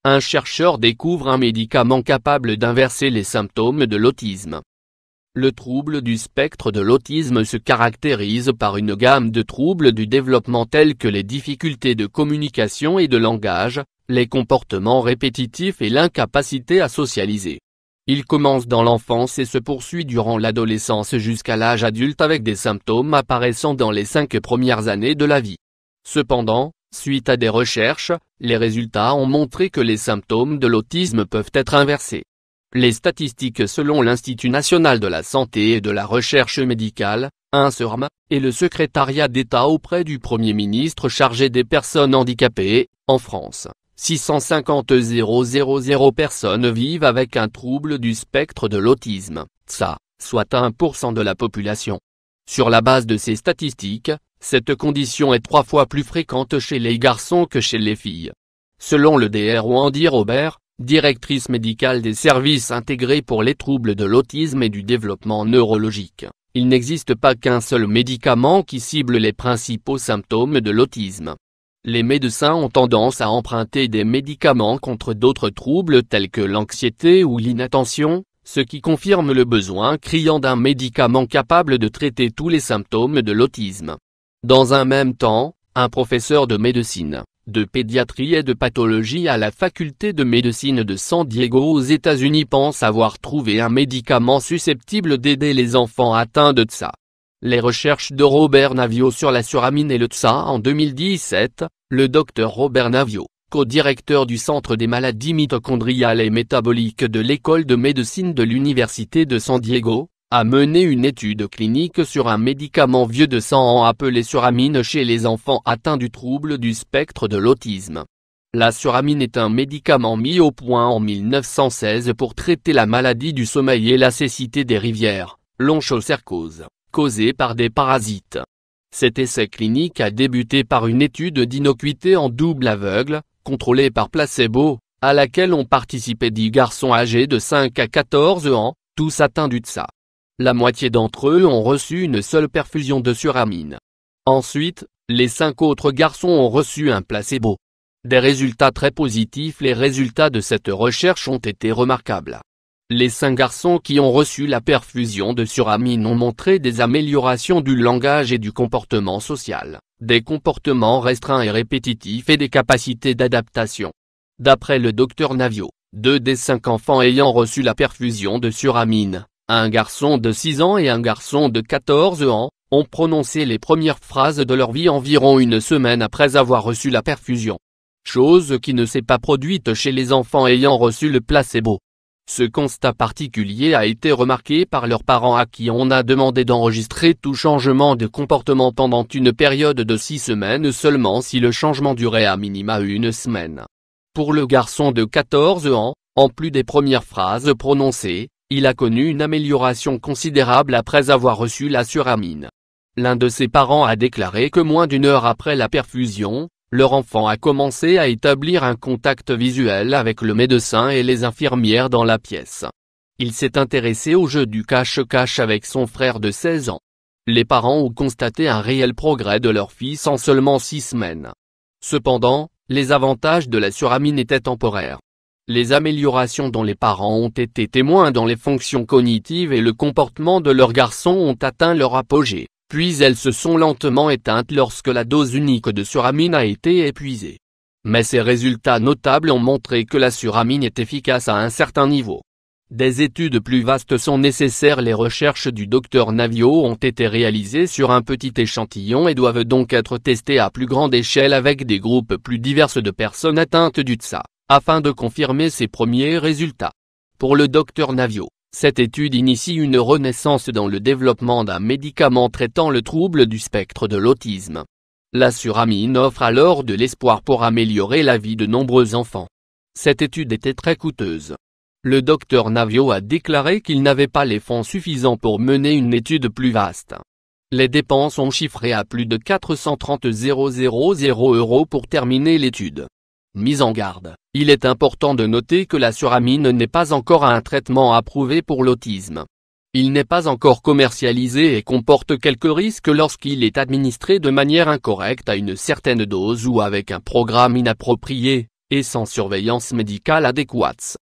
un chercheur découvre un médicament capable d'inverser les symptômes de l'autisme. Le trouble du spectre de l'autisme se caractérise par une gamme de troubles du développement tels que les difficultés de communication et de langage, les comportements répétitifs et l'incapacité à socialiser. Il commence dans l'enfance et se poursuit durant l'adolescence jusqu'à l'âge adulte avec des symptômes apparaissant dans les 5 premières années de la vie. Cependant, suite à des recherches, les résultats ont montré que les symptômes de l'autisme peuvent être inversés. Les statistiques selon l'Institut national de la santé et de la recherche médicale, INSERM, et le secrétariat d'État auprès du Premier ministre chargé des personnes handicapées, en France, 650 000 personnes vivent avec un trouble du spectre de l'autisme, TSA, soit 1% de la population. Sur la base de ces statistiques, cette condition est 3 fois plus fréquente chez les garçons que chez les filles. Selon le Dr Wendy Robert, directrice médicale des services intégrés pour les troubles de l'autisme et du développement neurologique, il n'existe pas qu'un seul médicament qui cible les principaux symptômes de l'autisme. Les médecins ont tendance à emprunter des médicaments contre d'autres troubles tels que l'anxiété ou l'inattention, ce qui confirme le besoin criant d'un médicament capable de traiter tous les symptômes de l'autisme. Dans un même temps, un professeur de médecine, de pédiatrie et de pathologie à la faculté de médecine de San Diego aux États-Unis pense avoir trouvé un médicament susceptible d'aider les enfants atteints de TSA. Les recherches de Robert Navio sur la suramine et le TSA en 2017, le Dr Robert Navio, co-directeur du Centre des maladies mitochondriales et métaboliques de l'école de médecine de l'Université de San Diego, a mené une étude clinique sur un médicament vieux de 100 ans appelé suramine chez les enfants atteints du trouble du spectre de l'autisme. La suramine est un médicament mis au point en 1916 pour traiter la maladie du sommeil et la cécité des rivières, l'onchocercose, causée par des parasites. Cet essai clinique a débuté par une étude d'innocuité en double aveugle, contrôlée par placebo, à laquelle ont participé 10 garçons âgés de 5 à 14 ans, tous atteints du TSA. La moitié d'entre eux ont reçu une seule perfusion de suramine. Ensuite, les 5 autres garçons ont reçu un placebo. Des résultats très positifs. Les résultats de cette recherche ont été remarquables. Les 5 garçons qui ont reçu la perfusion de suramine ont montré des améliorations du langage et du comportement social, des comportements restreints et répétitifs et des capacités d'adaptation. D'après le Dr Navio, 2 des 5 enfants ayant reçu la perfusion de suramine, un garçon de 6 ans et un garçon de 14 ans, ont prononcé les premières phrases de leur vie environ une semaine après avoir reçu la perfusion. Chose qui ne s'est pas produite chez les enfants ayant reçu le placebo. Ce constat particulier a été remarqué par leurs parents à qui on a demandé d'enregistrer tout changement de comportement pendant une période de 6 semaines seulement si le changement durait à minima 1 semaine. Pour le garçon de 14 ans, en plus des premières phrases prononcées, il a connu une amélioration considérable après avoir reçu la suramine. L'un de ses parents a déclaré que moins d'1 heure après la perfusion, leur enfant a commencé à établir un contact visuel avec le médecin et les infirmières dans la pièce. Il s'est intéressé au jeu du cache-cache avec son frère de 16 ans. Les parents ont constaté un réel progrès de leur fils en seulement 6 semaines. Cependant, les avantages de la suramine étaient temporaires. Les améliorations dont les parents ont été témoins dans les fonctions cognitives et le comportement de leurs garçons ont atteint leur apogée, puis elles se sont lentement éteintes lorsque la dose unique de suramine a été épuisée. Mais ces résultats notables ont montré que la suramine est efficace à un certain niveau. Des études plus vastes sont nécessaires. Les recherches du Dr Navio ont été réalisées sur un petit échantillon et doivent donc être testées à plus grande échelle avec des groupes plus divers de personnes atteintes du TSA, afin de confirmer ces premiers résultats. Pour le Dr Navio, cette étude initie une renaissance dans le développement d'un médicament traitant le trouble du spectre de l'autisme. La suramine offre alors de l'espoir pour améliorer la vie de nombreux enfants. Cette étude était très coûteuse. Le Dr Navio a déclaré qu'il n'avait pas les fonds suffisants pour mener une étude plus vaste. Les dépenses sont chiffrées à plus de 430 000 € pour terminer l'étude. Mise en garde, il est important de noter que la suramine n'est pas encore un traitement approuvé pour l'autisme. Il n'est pas encore commercialisé et comporte quelques risques lorsqu'il est administré de manière incorrecte à une certaine dose ou avec un programme inapproprié, et sans surveillance médicale adéquate.